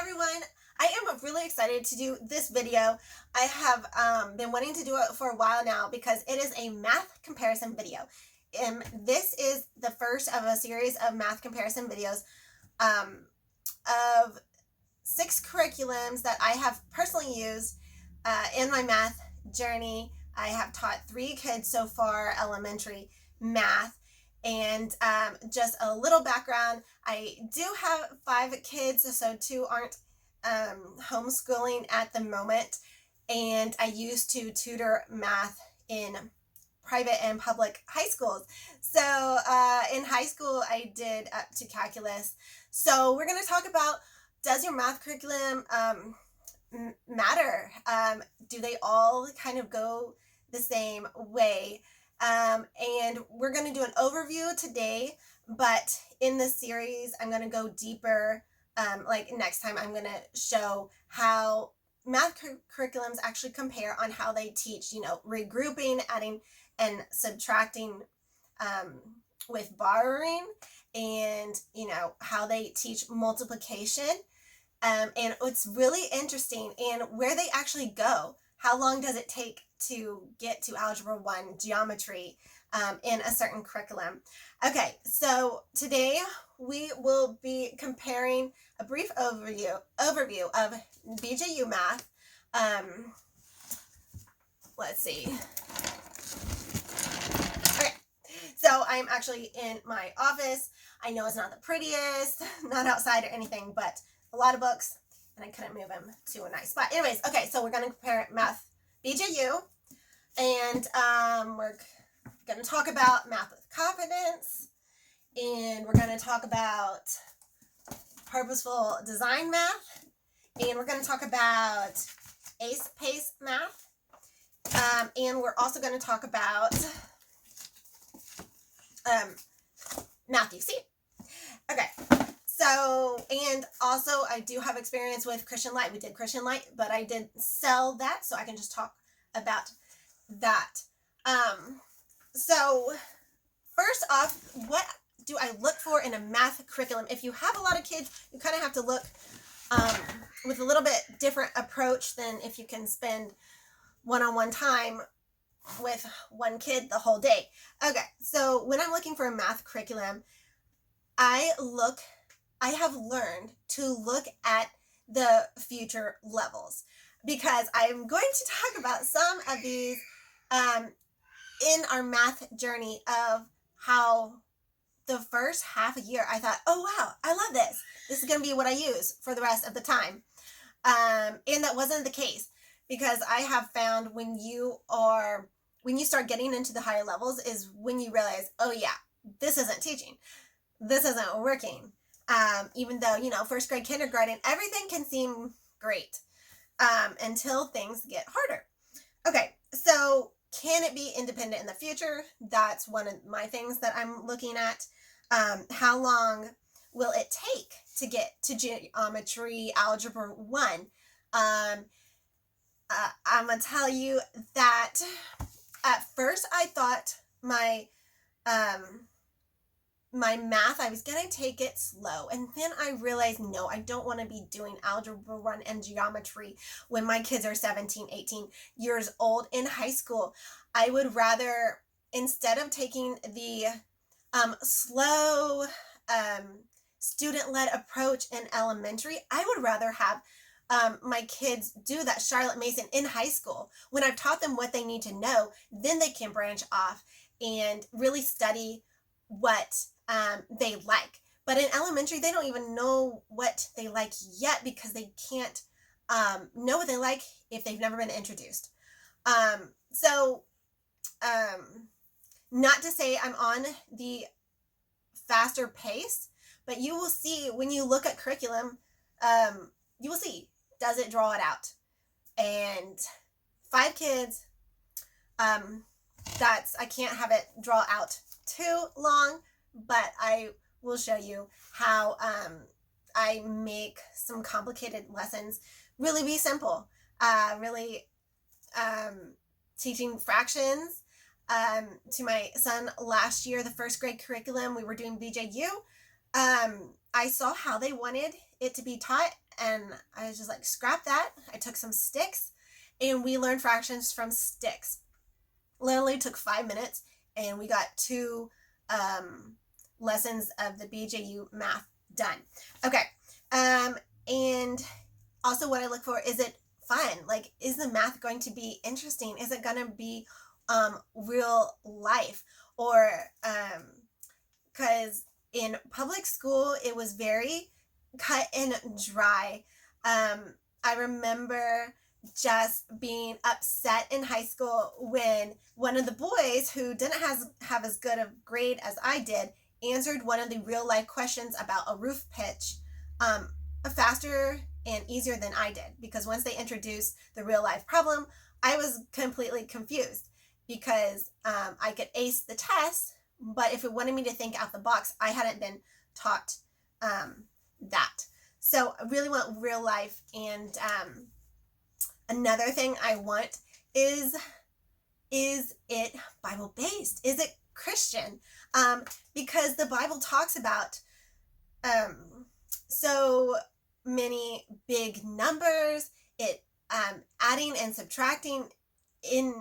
everyone. I am really excited to do this video. I have been wanting to do it for a while now because it is a math comparison video. This is the first of a series of math comparison videos of 6 curriculums that I have personally used in my math journey. I have taught 3 kids so far elementary math. And just a little background, I do have 5 kids, so 2 aren't homeschooling at the moment, and I used to tutor math in private and public high schools. So in high school I did up to calculus. So we're going to talk about, does your math curriculum matter? Do they all kind of go the same way? And we're going to do an overview today, but in this series I'm going to go deeper. Like next time I'm going to show how math curriculums actually compare on how they teach, regrouping, adding and subtracting with borrowing, and how they teach multiplication. And it's really interesting, and where they actually go. How long does it take to get to Algebra 1 geometry in a certain curriculum? Okay, so today we will be comparing a brief overview of BJU Math. Let's see. Okay, so I'm actually in my office. I know it's not the prettiest, not outside or anything, but a lot of books, and I couldn't move them to a nice spot. Anyways, okay, so we're going to compare math BJU, and we're going to talk about math with confidence, and we're going to talk about purposeful design math, and we're going to talk about ace pace math, and we're also going to talk about math UC. Okay. So, and also I do have experience with Christian Light. We did Christian Light, but I did sell that, so I can just talk about that. So first off, what do I look for in a math curriculum? If you have a lot of kids, you kind of have to look with a little bit different approach than if you can spend one-on-one time with one kid the whole day. Okay, so when I'm looking for a math curriculum, I have learned to look at the future levels, because I'm going to talk about some of these in our math journey of how the first half a year I thought, oh wow, I love this. This is going to be what I use for the rest of the time. And that wasn't the case, because I have found when you start getting into the higher levels is when you realize, oh yeah, this isn't teaching. This isn't working. Even though, first grade, kindergarten, everything can seem great until things get harder. Okay, so can it be independent in the future? That's one of my things that I'm looking at. How long will it take to get to geometry, Algebra 1? I'm going to tell you that at first I thought my math, I was going to take it slow. And then I realized, no, I don't want to be doing Algebra 1 and geometry when my kids are 17, 18 years old in high school. I would rather, instead of taking the slow student-led approach in elementary, I would rather have my kids do that Charlotte Mason in high school. When I've taught them what they need to know, then they can branch off and really study what they like. But in elementary, they don't even know what they like yet, because they can't know what they like if they've never been introduced. Not to say I'm on the faster pace, but you will see when you look at curriculum, you will see, does it draw it out? And 5 kids, I can't have it draw out too long, but I will show you how I make some complicated lessons really be simple. Really teaching fractions to my son last year, the first grade curriculum, we were doing BJU. I saw how they wanted it to be taught, and I was just like, scrap that. I took some sticks and we learned fractions from sticks. Literally took 5 minutes and we got 2 lessons of the BJU math done. Okay. And also what I look for, is it fun? Like, is the math going to be interesting? Is it going to be real life? Or because in public school, it was very cut and dry. I remember just being upset in high school when one of the boys who didn't have as good a grade as I did answered one of the real life questions about a roof pitch faster and easier than I did, because once they introduced the real life problem, I was completely confused because I could ace the test, but if it wanted me to think out the box, I hadn't been taught that. So I really want real life. And another thing I want is it Bible based? Is it Christian? Because the Bible talks about so many big numbers, it adding and subtracting in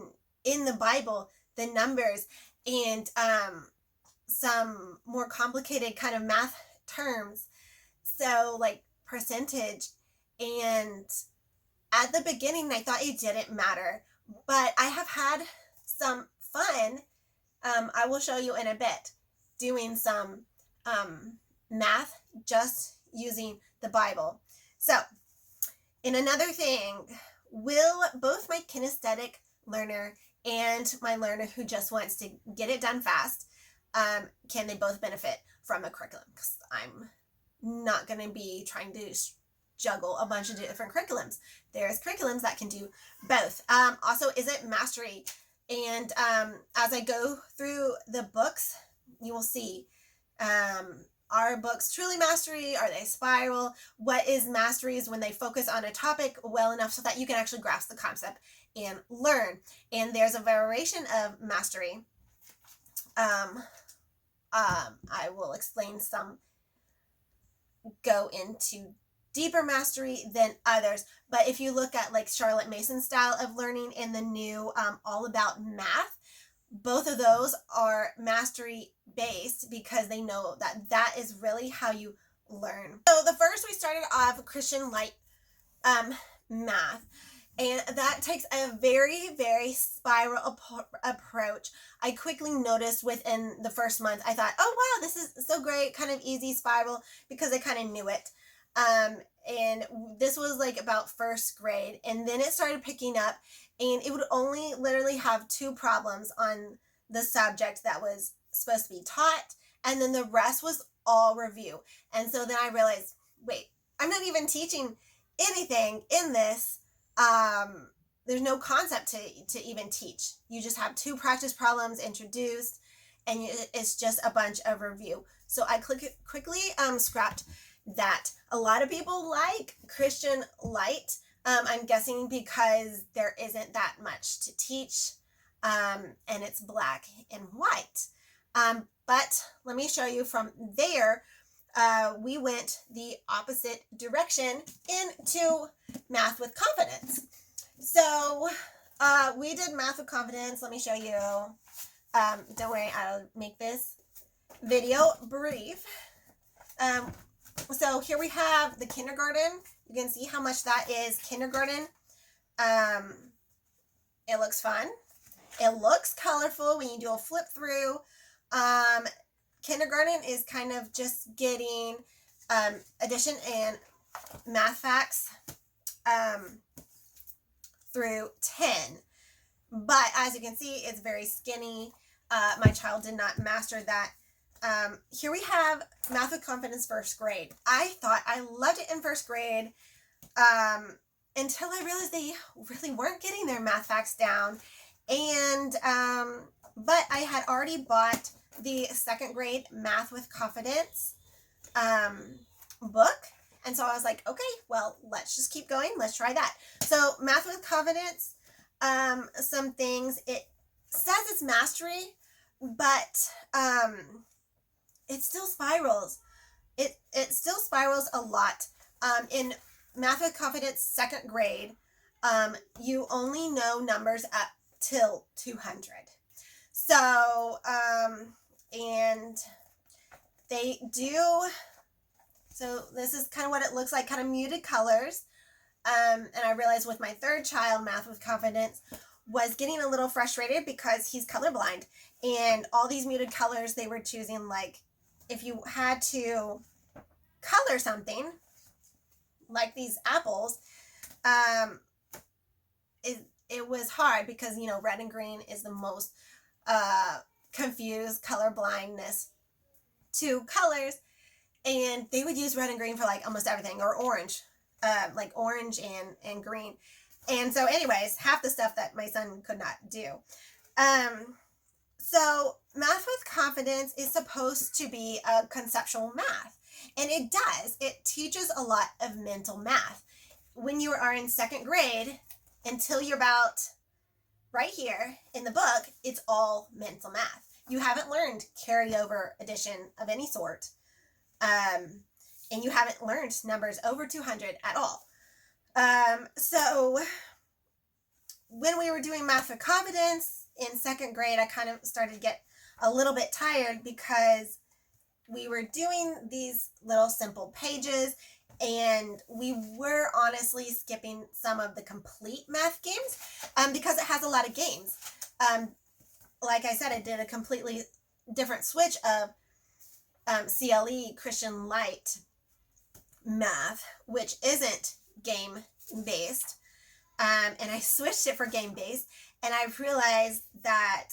the Bible, the numbers, and some more complicated kind of math terms, so like percentage. And at the beginning I thought it didn't matter, but I have had some fun. I will show you in a bit, doing some math just using the Bible. So, and another thing, will both my kinesthetic learner and my learner who just wants to get it done fast, can they both benefit from a curriculum? Because I'm not going to be trying to juggle a bunch of different curriculums. There's curriculums that can do both. Also, is it mastery? And as I go through the books, you will see, are books truly mastery? Are they spiral? What is mastery? Is when they focus on a topic well enough so that you can actually grasp the concept and learn. And there's a variation of mastery. I will explain some, go into deeper mastery than others. But if you look at like Charlotte Mason's style of learning in the new All About Math, both of those are mastery based because they know that that is really how you learn. So the first, we started off Christian light math, and that takes a very, very spiral approach. I quickly noticed within the first month, I thought, oh wow, this is so great, kind of easy spiral, because I kind of knew it. And this was like about first grade, and then it started picking up, and it would only literally have 2 problems on the subject that was supposed to be taught, and then the rest was all review. And so then I realized, wait, I'm not even teaching anything in this. There's no concept to even teach. You just have 2 practice problems introduced, and it's just a bunch of review. So I quickly scrapped that. A lot of people like Christian light. I'm guessing because there isn't that much to teach, and it's black and white. But let me show you from there. We went the opposite direction into math with confidence. So we did math with confidence. Let me show you. Don't worry, I'll make this video brief. So here we have the kindergarten. You can see how much that is kindergarten. It looks fun. It looks colorful when you do a flip through. Kindergarten is kind of just getting addition and math facts through 10. But as you can see, it's very skinny. My child did not master that. Here we have math with confidence first grade. I thought I loved it in first grade until I realized they really weren't getting their math facts down. And but I had already bought the second grade math with confidence book, and so I was like, okay, well, let's just keep going. Let's try that. So math with confidence, some things, it says it's mastery, but it still spirals. It still spirals a lot. In Math with Confidence, second grade, you only know numbers up till 200. So, and they do, so this is kind of what it looks like, kind of muted colors. And I realized with my third child, Math with Confidence was getting a little frustrated because he's colorblind. And all these muted colors, they were choosing, like, if you had to color something, like these apples, it was hard because, you know, red and green is the most confused color blindness to colors. And they would use red and green for like almost everything, or orange, like orange and green. And so anyways, half the stuff that my son could not do. So Math with Confidence is supposed to be a conceptual math. And it does. It teaches a lot of mental math. When you are in second grade, until you're about right here in the book, it's all mental math. You haven't learned carryover addition of any sort. And you haven't learned numbers over 200 at all. So when we were doing Math with Confidence in second grade, I kind of started to get a little bit tired because we were doing these little simple pages, and we were honestly skipping some of the complete math games because it has a lot of games. Like I said, I did a completely different switch of CLE, Christian Light Math, which isn't game based. And I switched it for game based, and I realized that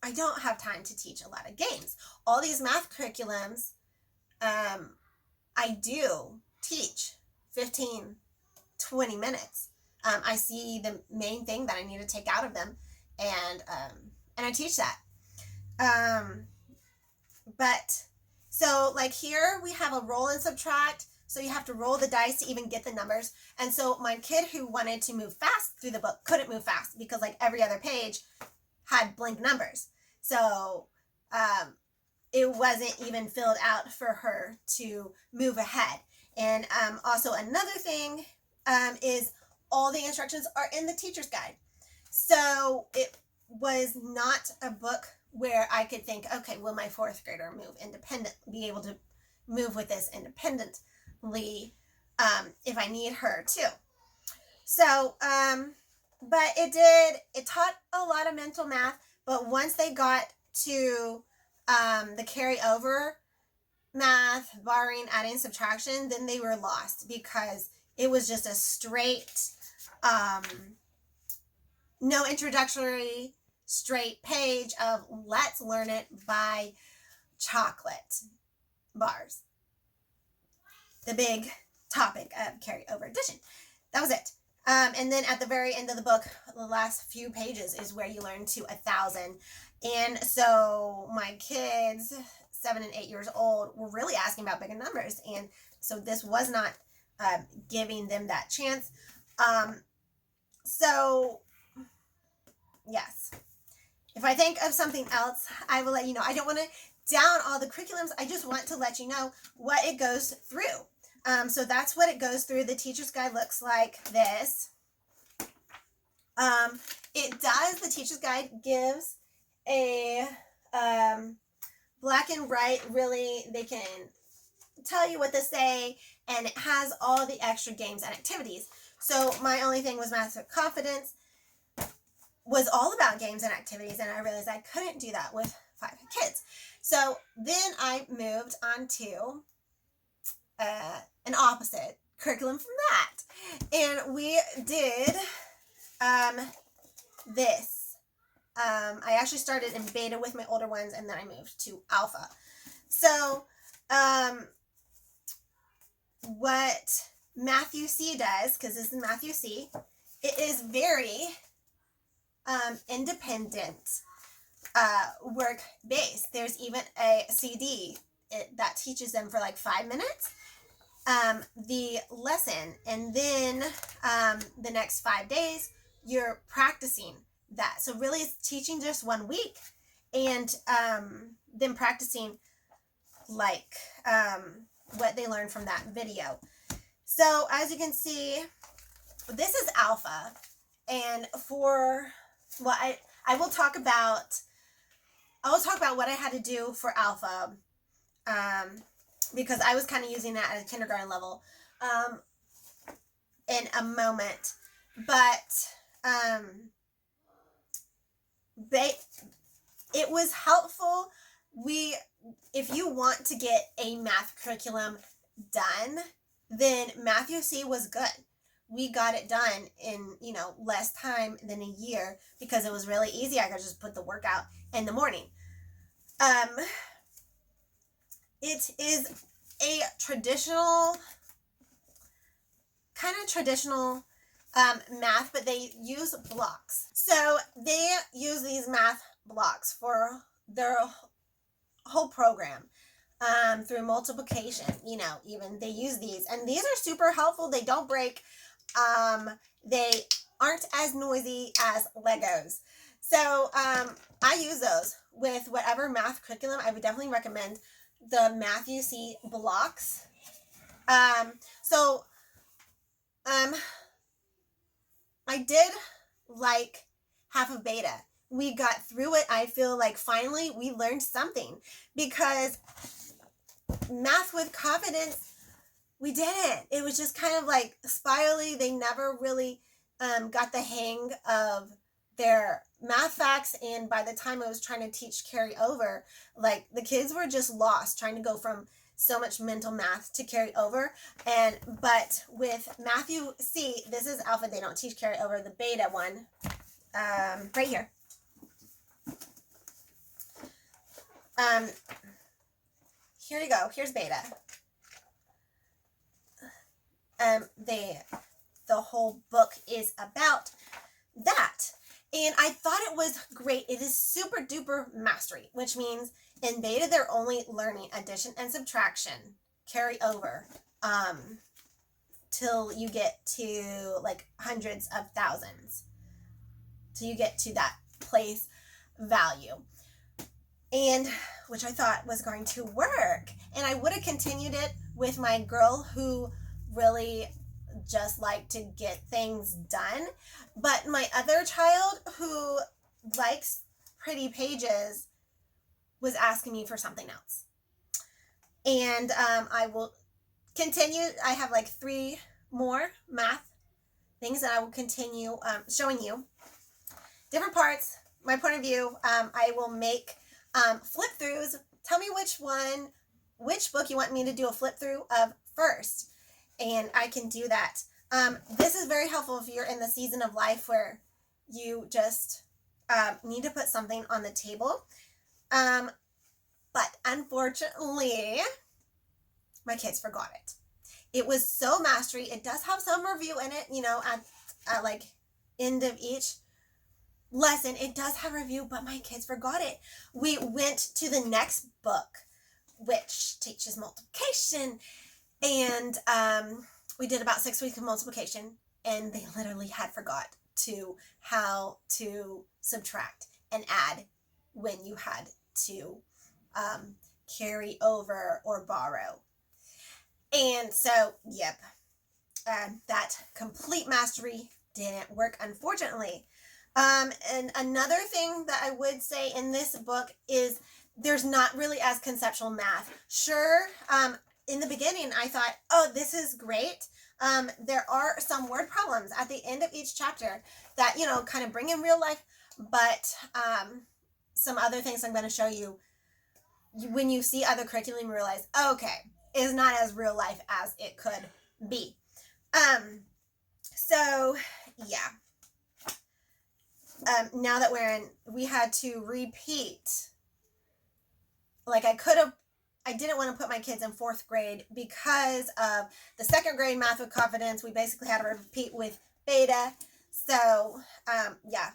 I don't have time to teach a lot of games. All these math curriculums, I do teach 15, 20 minutes. I see the main thing that I need to take out of them, and I teach that. But so like here we have a roll and subtract. So you have to roll the dice to even get the numbers. And so my kid who wanted to move fast through the book couldn't move fast because like every other page had blank numbers. So it wasn't even filled out for her to move ahead. And also another thing is all the instructions are in the teacher's guide. So it was not a book where I could think, okay, will my fourth grader be able to move with this independently if I need her to. So, but it taught a lot of mental math, but once they got to the carryover math, barring, adding, subtraction, then they were lost because it was just a straight, no introductory, straight page of let's learn it by chocolate bars. The big topic of carryover addition. That was it. And then at the very end of the book, the last few pages is where you learn to 1,000. And so my kids, 7 and 8 years old, were really asking about bigger numbers. And so this was not giving them that chance. So, yes. If I think of something else, I will let you know. I don't want to down all the curriculums. I just want to let you know what it goes through. So that's what it goes through. The teacher's guide looks like this. The teacher's guide gives a black and white, really, they can tell you what to say, and it has all the extra games and activities. So my only thing was Math with Confidence was all about games and activities, and I realized I couldn't do that with 5 kids. So then I moved on to an opposite curriculum from that. And we did this. I actually started in beta with my older ones, and then I moved to alpha. So what Matthew C does, because this is Matthew C, it is very independent work based. There's even a CD that teaches them for like 5 minutes the lesson, and then the next 5 days you're practicing that. So really it's teaching just 1 week, and then practicing like what they learned from that video. So as you can see, this is alpha. And for what I will talk about what I had to do for alpha, because I was kind of using that at a kindergarten level, in a moment. But it was helpful. If you want to get a math curriculum done, then Math UC was good. We got it done in, less time than a year because it was really easy. I could just put the work out in the morning. It is a traditional math, but they use blocks. So they use these math blocks for their whole program. Through multiplication, even they use these, and these are super helpful. They don't break. They aren't as noisy as Legos. So I use those with whatever math curriculum. I would definitely recommend the Math UC blocks. I did like half of beta. We got through it. I feel like finally we learned something, because Math with Confidence, we didn't. It was just kind of like spirally. They never really got the hang of their math facts, and by the time I was trying to teach carry over, like the kids were just lost trying to go from so much mental math to carry over. But with Math UC, this is alpha. They don't teach carry over. The beta one, right here. Here you go. Here's beta. The whole book is about that. And I thought it was great. It is super duper mastery, which means in beta, they're only learning addition and subtraction, carry over, till you get to like hundreds of thousands. Till you get to that place value. And which I thought was going to work. And I would have continued it with my girl who really just liked to get things done. But my other child who likes pretty pages was asking me for something else. And I will continue. I have like 3 more math things that I will continue showing you. Different parts, my point of view. I will make flip throughs. Tell me which book you want me to do a flip through of first, and I can do that. This is very helpful if you're in the season of life where you just need to put something on the table. But unfortunately, my kids forgot it. It was so mastery. It does have some review in it, at like end of each lesson. It does have review, but my kids forgot it. We went to the next book, which teaches multiplication, and we did about 6 weeks of multiplication, and they literally had forgot how to subtract and add when you had to carry over or borrow. And so, yep, that complete mastery didn't work, unfortunately. And another thing that I would say in this book is there's not really as conceptual math. Sure, in the beginning, I thought, oh, this is great. There are some word problems at the end of each chapter that, kind of bring in real life. But some other things I'm going to show you, when you see other curriculum, you realize, okay, it's not as real life as it could be. So, yeah. Now that we had to repeat. Like I didn't want to put my kids in 4th grade because of the 2nd grade Math with Confidence. We basically had to repeat with beta. So, yeah,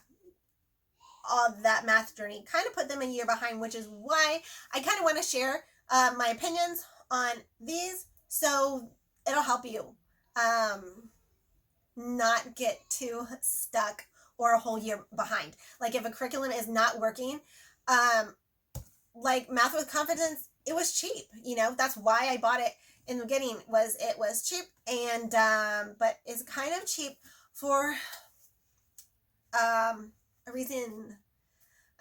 all that math journey kind of put them a year behind, which is why I kind of want to share my opinions on these, so it'll help you not get too stuck or a whole year behind. Like if a curriculum is not working, like Math with Confidence, it was cheap. That's why I bought it in the beginning was it was cheap, and but it's kind of cheap for a reason.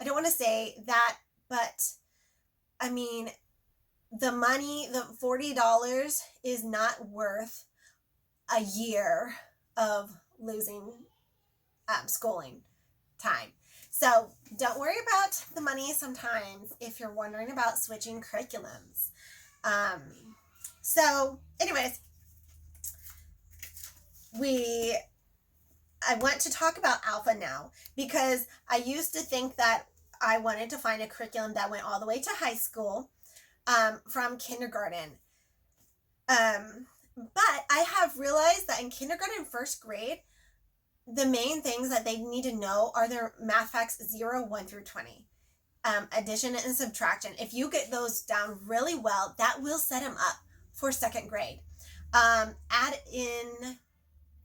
I don't want to say that, but I mean, the money, the $40 is not worth a year of losing schooling time. So don't worry about the money sometimes if you're wondering about switching curriculums. So anyways, I want to talk about alpha now, because I used to think that I wanted to find a curriculum that went all the way to high school, from kindergarten. But I have realized that in kindergarten and first grade, the main things that they need to know are their math facts 0, 1 through 20. Addition and subtraction. If you get those down really well, that will set them up for second grade. Add in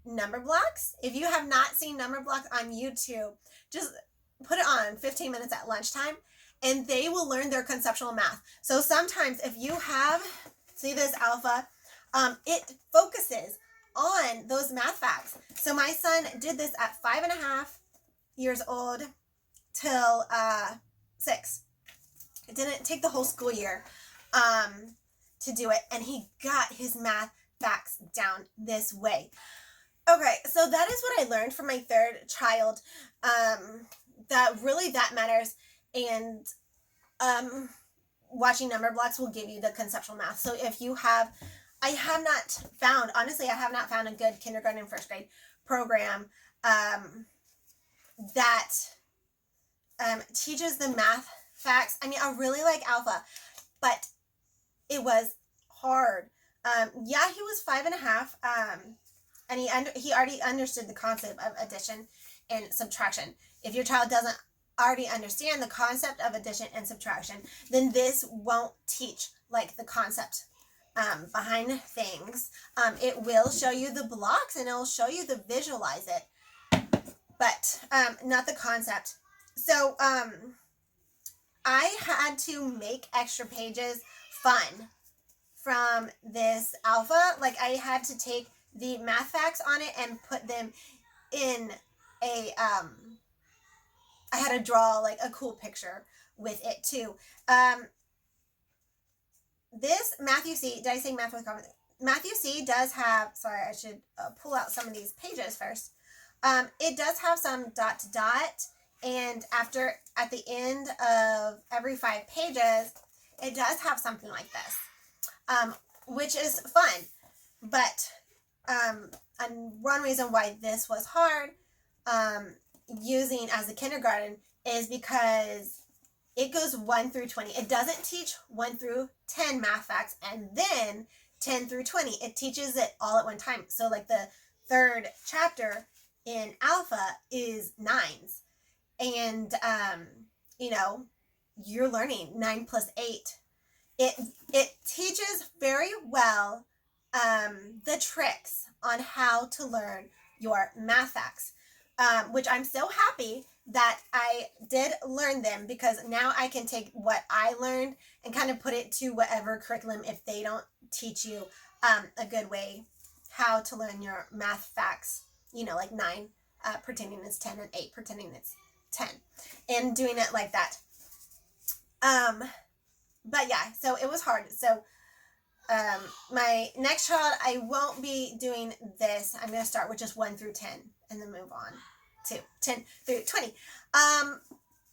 number blocks. If you have not seen number blocks on YouTube, just put it on 15 minutes at lunchtime, and they will learn their conceptual math. So sometimes if you have, see this alpha, it focuses on those math facts. So my son did this at 5.5 years old till 6. It didn't take the whole school year to do it, and he got his math facts down this way. Okay, so that is what I learned from my third child, that really that matters, and watching number blocks will give you the conceptual math. So if you have, I have not found a good kindergarten and first grade program that teaches the math facts. I mean, I really like Alpha, but it was hard. Yeah, he was 5.5, and he already understood the concept of addition and subtraction. If your child doesn't already understand the concept of addition and subtraction, then this won't teach like the concept behind things. It will show you the blocks and it'll show you the visualize it, but not the concept. So I had to make extra pages fun from this alpha. Like I had to take the math facts on it and put them in a I had to draw like a cool picture with it too. This Matthew C, did I say math with comment? Matthew C does have, sorry, I should pull out some of these pages first. It does have some dot to dot, and at the end of every 5 pages, it does have something like this, which is fun. But and one reason why this was hard using as a kindergarten is because it goes 1 through 20. It doesn't teach 1 through 10 math facts and then 10 through 20. It teaches it all at one time. So like the third chapter in Alpha is 9s. And, you're learning 9 plus 8. It teaches very well the tricks on how to learn your math facts, which I'm so happy that I did learn them, because now I can take what I learned and kind of put it to whatever curriculum if they don't teach you a good way how to learn your math facts, like 9 pretending it's 10 and 8 pretending it's 10, and doing it like that. But yeah, so it was hard. So my next child, I won't be doing this. I'm going to start with just 1 through 10 and then move on to 10 through 20.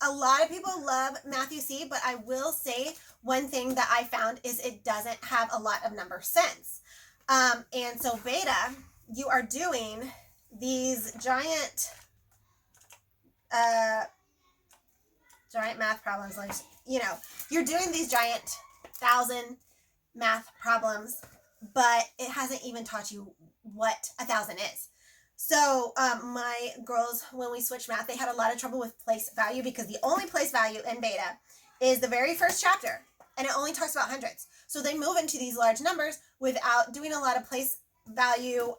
A lot of people love Matthew C, but I will say one thing that I found is it doesn't have a lot of number sense. And so Beta, you are doing these giant math problems, like, you're doing these giant 1,000 math problems, but it hasn't even taught you what 1,000 is. So my girls, when we switched math, they had a lot of trouble with place value, because the only place value in Beta is the very first chapter, and it only talks about hundreds. So they move into these large numbers without doing a lot of place value,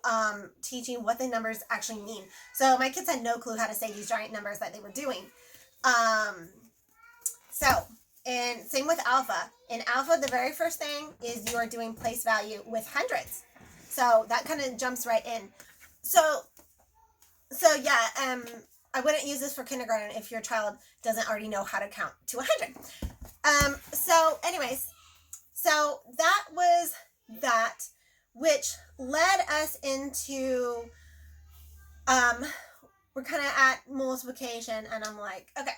teaching what the numbers actually mean. So my kids had no clue how to say these giant numbers that they were doing. So And same with alpha. In alpha, the very first thing is you are doing place value with hundreds. So that kind of jumps right in. So yeah, I wouldn't use this for kindergarten if your child doesn't already know how to count to 100. So anyways, so that was that, which led us into, we're kind of at multiplication, and I'm like, okay,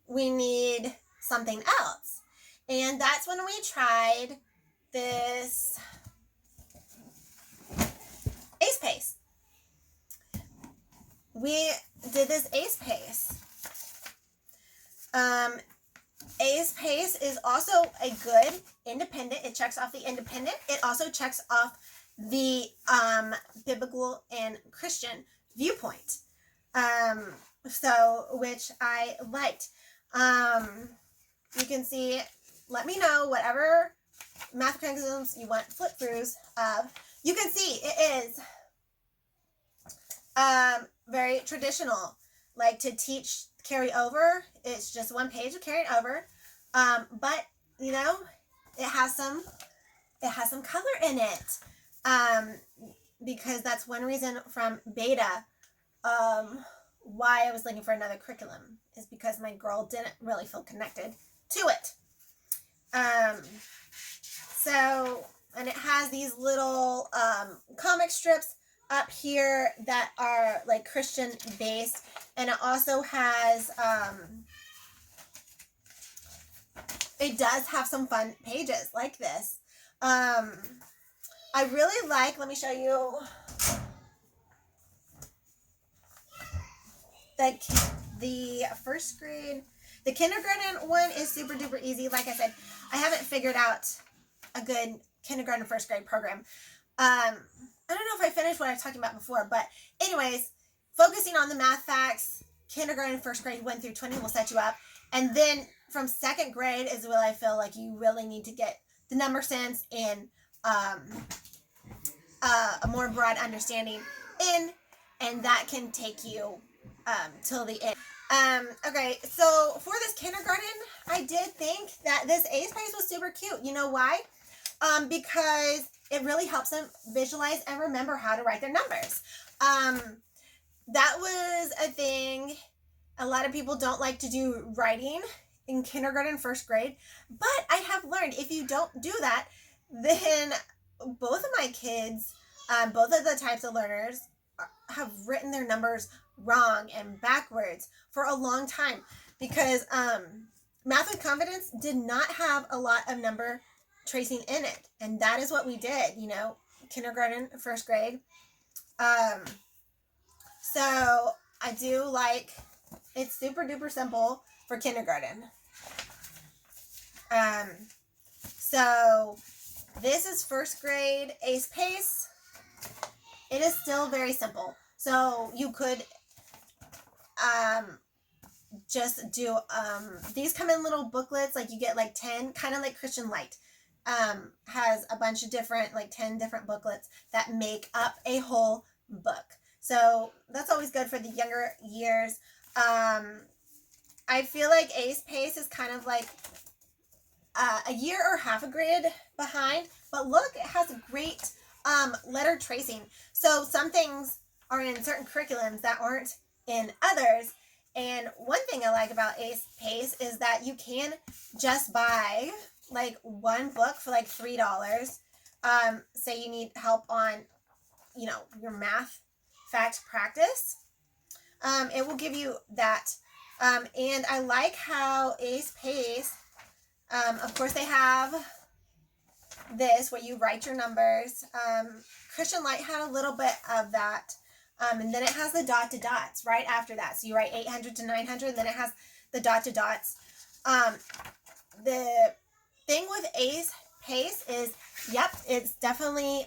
we need something else. And that's when we tried this ace pace. We did this ace pace. Ace pace is also a good independent. It checks off the independent. It also checks off the biblical and Christian viewpoint. So which I liked. You can see, let me know whatever math mechanisms you want flip throughs of. You can see it is very traditional, like to teach carry over. It's just one page of carrying over, but you know, it has some color in it, because that's one reason from beta why I was looking for another curriculum, is because my girl didn't really feel connected to it. So, and it has these little comic strips up here that are like Christian based, and it also has it does have some fun pages like this. I really like, let me show you the first grade. The kindergarten one is super duper easy. Like I said, I haven't figured out a good kindergarten first grade program. I don't know if I finished what I was talking about before, but anyways, focusing on the math facts, kindergarten, first grade, 1 through 20 will set you up. And then from second grade is where I feel like you really need to get the number sense and a more broad understanding in, and that can take you till the end. Okay, so for this kindergarten, I did think that this ace pace was super cute. You know why? Because it really helps them visualize and remember how to write their numbers. That was a thing. A lot of people don't like to do writing in kindergarten, first grade, but I have learned if you don't do that, then both of my kids, both of the types of learners, have written their numbers wrong and backwards for a long time, because Math with Confidence did not have a lot of number tracing in it, and that is what we did, you know, kindergarten, first grade. So I do like, it's super duper simple for kindergarten. So this is first grade ace pace. It is still very simple. So you could just do, these come in little booklets, like you get like 10, kind of like Christian Light. Has a bunch of different, like 10 different booklets that make up a whole book. So that's always good for the younger years. I feel like ace pace is kind of like a year or half a grade behind, but look, it has great letter tracing. So some things are in certain curriculums that aren't in others. And one thing I like about ace pace is that you can just buy like one book for like $3. Say you need help on, you know, your math fact practice. It will give you that. And I like how ace pace, of course they have this where you write your numbers. Christian Light had a little bit of that. And then it has the dot to dots right after that. So you write 800 to 900, and then it has the dot to dots. The thing with ace pace is, yep, it's definitely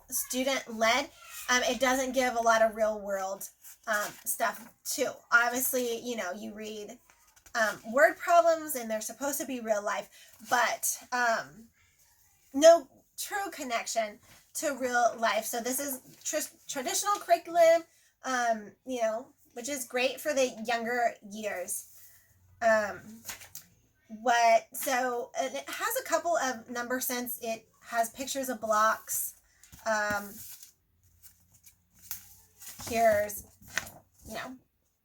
student-led. It doesn't give a lot of real-world stuff, too. Obviously, you know, you read word problems, and they're supposed to be real life, but no true connection to real life. So this is traditional curriculum, you know, which is great for the younger years. and it has a couple of number sense. It has pictures of blocks. Here's,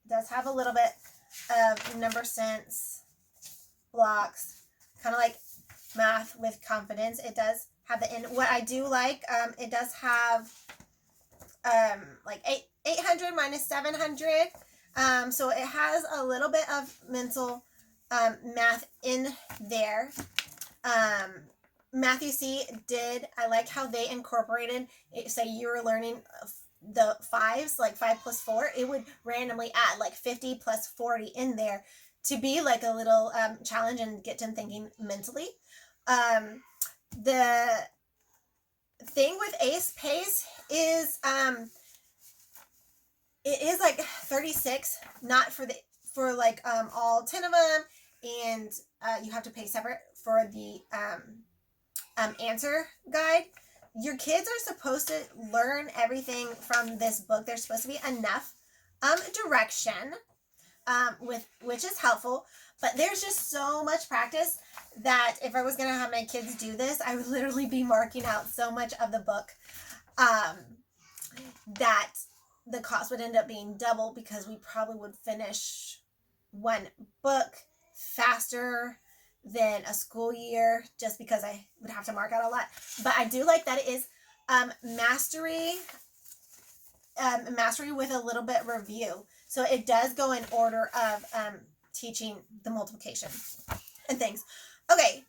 does have a little bit of number sense blocks, kind of like math with confidence. It does have the end. What I do like, it does have like 800 minus 700. So it has a little bit of mental math in there. Matthew C. I like how they incorporated it. Say you were learning the fives, like 5 plus 4, it would randomly add like 50 plus 40 in there to be like a little challenge and get them thinking mentally. The thing with Ace Pace is it is like 36, not for all 10 of them, and you have to pay separate for the answer guide. Your kids are supposed to learn everything from this book. There's supposed to be enough direction, which is helpful, but there's just so much practice that if I was going to have my kids do this, I would literally be marking out so much of the book that the cost would end up being double, because we probably would finish one book faster than a school year, just because I would have to mark out a lot. But I do like that it is mastery with a little bit review. So it does go in order of teaching the multiplication and things. Okay,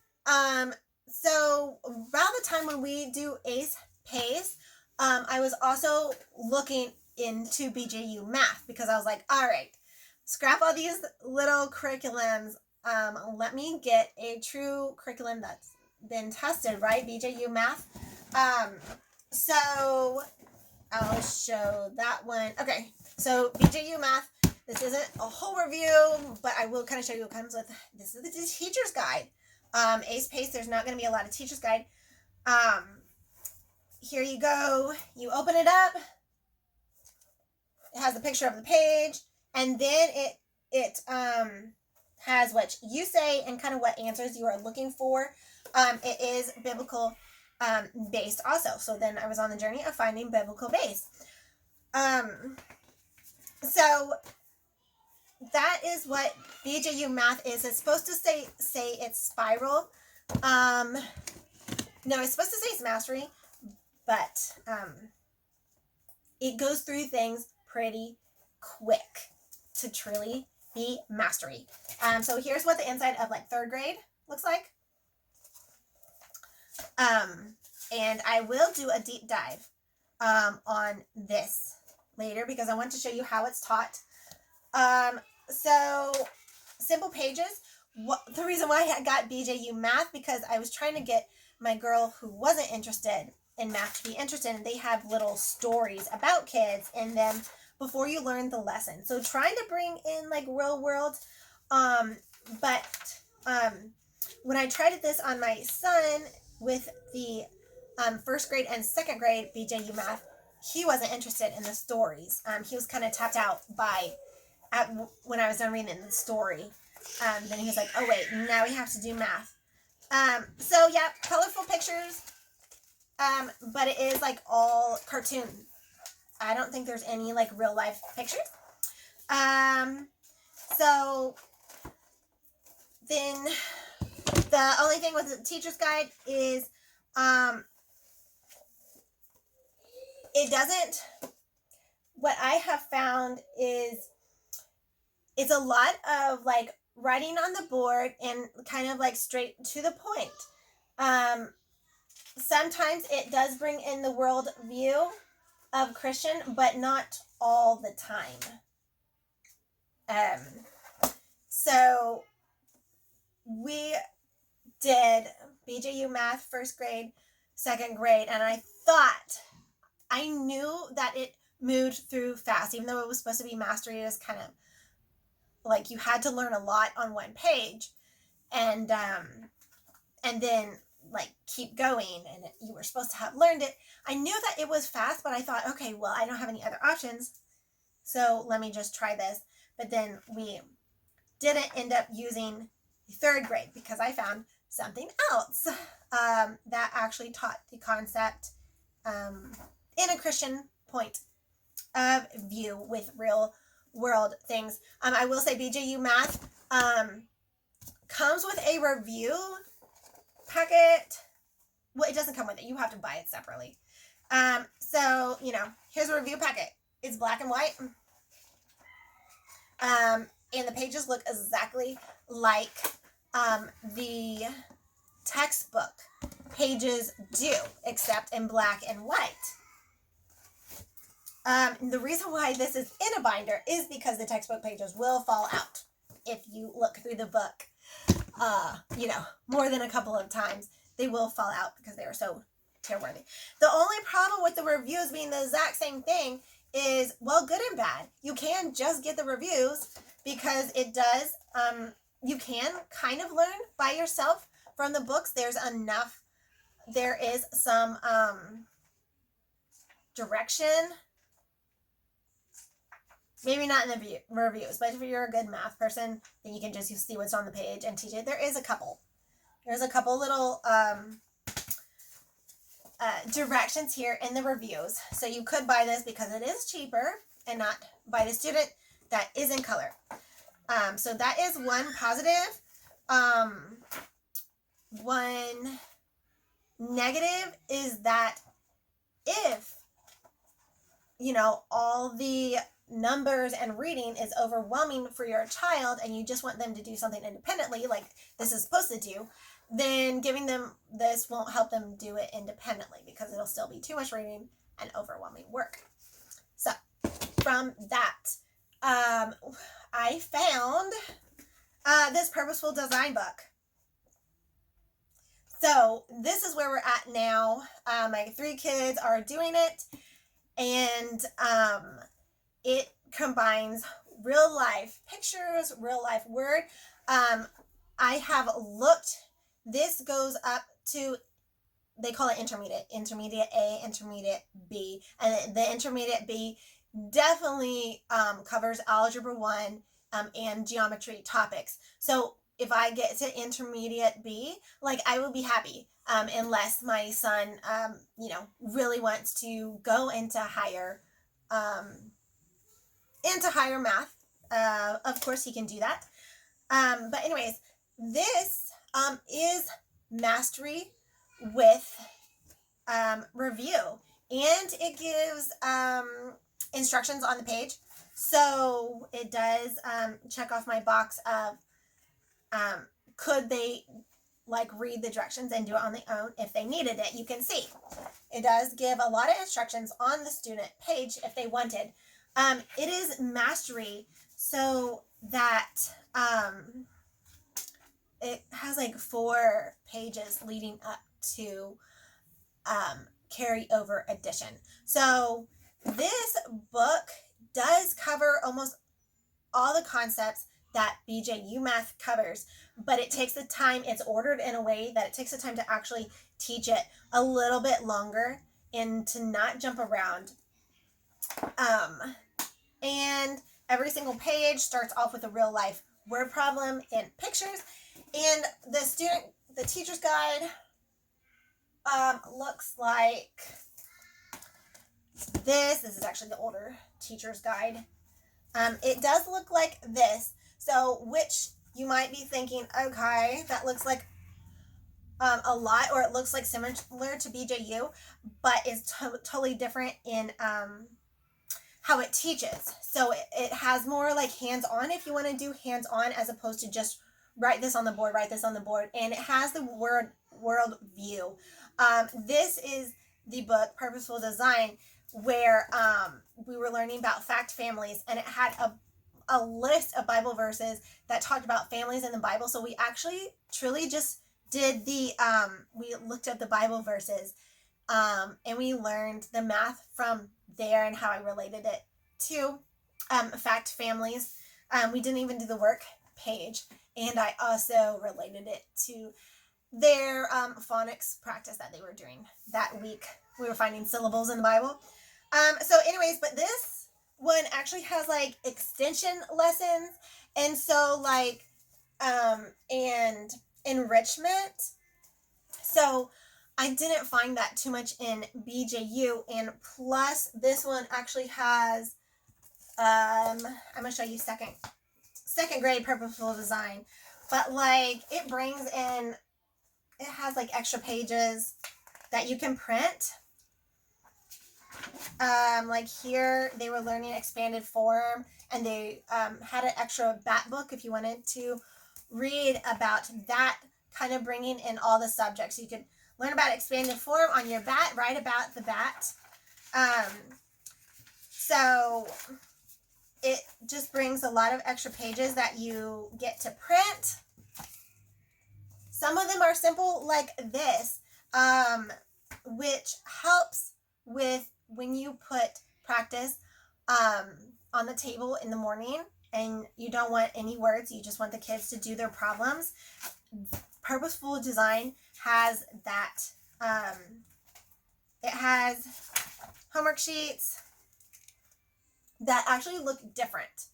so around the time when we do Ace Pace, I was also looking into BJU Math, because I was like, all right, scrap all these little curriculums. Let me get a true curriculum that's been tested, right? BJU Math. So I'll show that one. Okay, so BJU Math, this isn't a whole review, but I will kind of show you what comes with. This is the teacher's guide. Ace Pace, there's not going to be a lot of teacher's guide. Here you go. You open it up. It has a picture of the page, and then it has what you say and kind of what answers you are looking for. It is biblical based also. So then I was on the journey of finding biblical base. So that is what BJU Math is. It's supposed to say it's spiral. No, it's supposed to say it's mastery, but it goes through things pretty quick to truly be mastery. So here's what the inside of like 3rd grade looks like. And I will do a deep dive on this later, because I want to show you how it's taught. So simple pages. The reason why I got BJU Math, because I was trying to get my girl who wasn't interested in math to be interested, and they have little stories about kids in them before you learn the lesson. So trying to bring in like real world, but when I tried this on my son with the 1st grade and 2nd grade BJU Math, he wasn't interested in the stories. He was kind of tapped out when I was done reading the story. Then he was like, oh wait, now we have to do math. So yeah, colorful pictures, but it is like all cartoon. I don't think there's any like real life pictures. So then the only thing with the teacher's guide is it doesn't, what I have found is it's a lot of like writing on the board and kind of like straight to the point. Sometimes it does bring in the world view of Christian, but not all the time. So we did BJU Math 1st grade, 2nd grade, and I knew that it moved through fast, even though it was supposed to be mastery. It was kind of like you had to learn a lot on one page, and then like keep going, and you were supposed to have learned it. I knew that it was fast, but I thought, okay, well, I don't have any other options, so let me just try this. But then we didn't end up using third grade, because I found something else that actually taught the concept in a Christian point of view with real world things. I will say BJU Math comes with a review packet. Well, it doesn't come with it. You have to buy it separately. So, here's a review packet. It's black and white. And the pages look exactly like the textbook pages do, except in black and white. The reason why this is in a binder is because the textbook pages will fall out if you look through the book, more than a couple of times. They will fall out because they are so tear-worthy. The only problem with the reviews being the exact same thing is, well, good and bad. You can just get the reviews because it does, you can kind of learn by yourself from the books. There is some direction. Maybe not in the reviews, but if you're a good math person, then you can just see what's on the page and teach it. There's a couple little directions here in the reviews. So you could buy this because it is cheaper and not buy the student that is in color. So that is one positive. One negative is that if, all the numbers and reading is overwhelming for your child and you just want them to do something independently, like this is supposed to do, then giving them this won't help them do it independently because it'll still be too much reading and overwhelming work. So from that, I found this Purposeful Design book. So this is where we're at now. My 3 kids are doing it, and it combines real life pictures, real life word. I have looked. This goes up to, they call it intermediate A, intermediate B, and the intermediate B definitely covers algebra 1 and geometry topics. So if I get to intermediate B, I will be happy, unless my son, really wants to go into higher math. Of course, he can do that. But anyways, this is mastery with review, and it gives instructions on the page. So it does check off my box of could they read the directions and do it on their own if they needed it. You can see it does give a lot of instructions on the student page if they wanted. It is mastery, so that it has 4 pages leading up to carryover addition. So this book does cover almost all the concepts that BJU Math covers, but it takes the time. It's ordered in a way that it takes the time to actually teach it a little bit longer and to not jump around. And every single page starts off with a real life word problem and pictures. And the teacher's guide looks like this. This is actually the older teacher's guide. It does look like this. So, which you might be thinking, okay, that looks like a lot, or it looks like similar to BJU, but is totally different in how it teaches. So it has more hands-on, if you want to do hands-on, as opposed to just write this on the board, and it has the world view. This is the book Purposeful Design, where we were learning about fact families, and it had a list of Bible verses that talked about families in the Bible. So we actually truly just did we looked up the Bible verses, and we learned the math from there and how I related it to fact families. We didn't even do the work page, and I also related it to their phonics practice that they were doing that week. We were finding syllables in the Bible. So anyways, but this one actually has extension lessons, and so and enrichment. So I didn't find that too much in BJU, and plus this one actually has, I'm gonna show you second grade purposeful design, but like it brings in, it has like extra pages that you can print. Like here they were learning expanded form, and they had an extra bat book if you wanted to read about that, kind of bringing in all the subjects. You could learn about expanded form on your bat, write about the bat. So it just brings a lot of extra pages that you get to print. Some of them are simple like this, which helps with when you put practice on the table in the morning and you don't want any words, you just want the kids to do their problems. Purposeful Design has that. It has homework sheets that actually look different.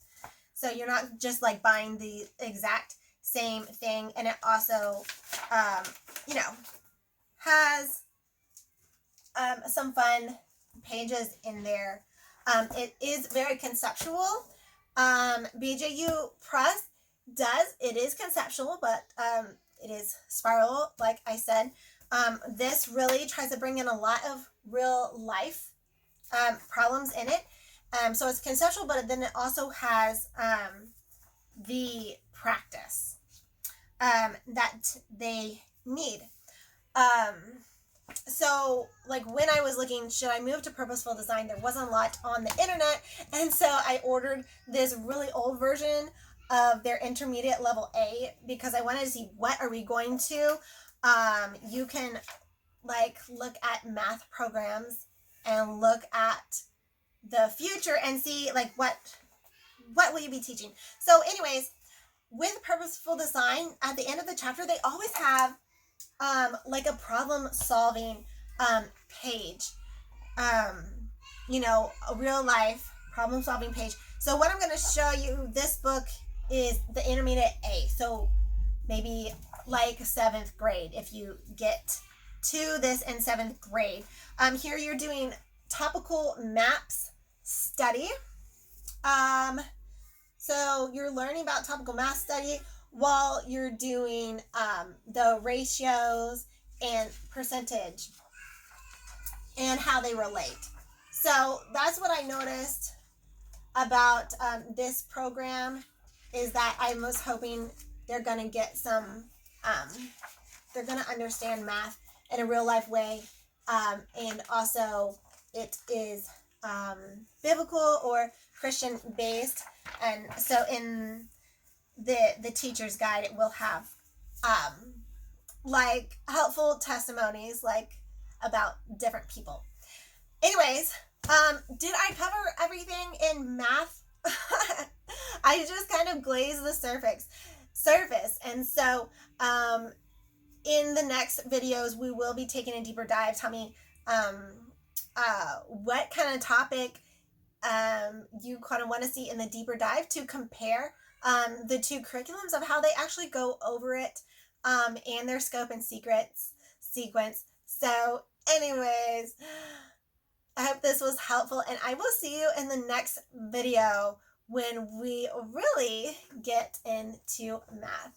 So you're not just like buying the exact same thing. And it also, has some fun pages in there. It is very conceptual. BJU Press it is conceptual, but it is spiral, like I said. This really tries to bring in a lot of real life problems in it. So it's conceptual, but then it also has the practice that they need. So like when I was looking, should I move to Purposeful Design, there wasn't a lot on the internet, and so I ordered this really old version of their intermediate level A because I wanted to see what are we going to. You can like look at math programs and look at the future and see like what will you be teaching. So anyways, with Purposeful Design, at the end of the chapter, they always have like a problem solving page, a real life problem solving page. So what I'm going to show you, this book is the intermediate A. So maybe like 7th grade, if you get to this in 7th grade. Here you're doing topical maps study. So you're learning about topical math study while you're doing the ratios and percentage and how they relate. So that's what I noticed about this program, is that I was hoping they're going to get some, they're going to understand math in a real life way. And also it is biblical or Christian based. And so in the teacher's guide, it will have like helpful testimonies like about different people. Anyways, did I cover everything in math? I just kind of glazed the surface. And so in the next videos, we will be taking a deeper dive. Tell me what kind of topic you kind of want to see in the deeper dive to compare the two curriculums of how they actually go over it and their scope and sequence. So anyways, I hope this was helpful, and I will see you in the next video when we really get into math.